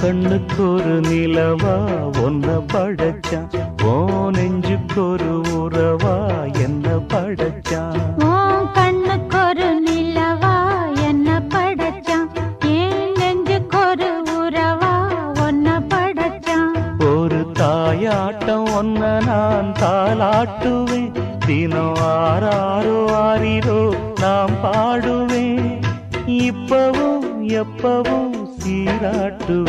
கண்ணுக்கு ஒரு நிலவா ஒன்ன படைச்சான், ஓ நெஞ்சுக்கு ஒரு உறவா என்ன படைச்சான். கண்ணுக்கு ஒரு நிலவா என்ன படைச்சான், ஏன் நெஞ்சுக்கு ஒரு உறவா ஒன்ன படைச்சான். ஒரு தாயாட்டம் ஒன்ன நான் தாலாட்டுவேன், தினம் ஆராரோ ஆரிரோ நாம் பாடுவேன், இப்பவும் எப்பவும் சீராட்டுவேன்.